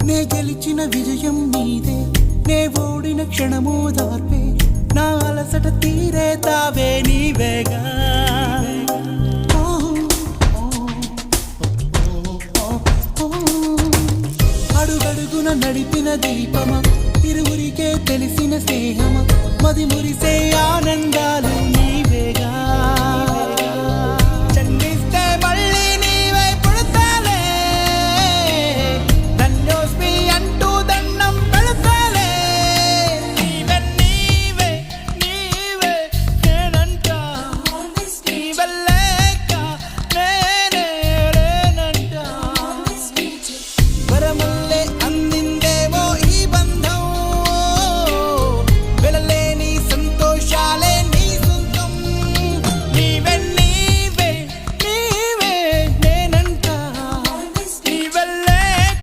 నే గెలిచిన విజయం నీదే, నే ఓడిన క్షణము దార్పే, నా అలసట తీరే తావే నీవేగా. అడుగడుగున నడిపిన దీపమా, ఇరువురికే తెలిసిన స్నేహమా, మది మురిసే ఆనందాలు నీవేగా.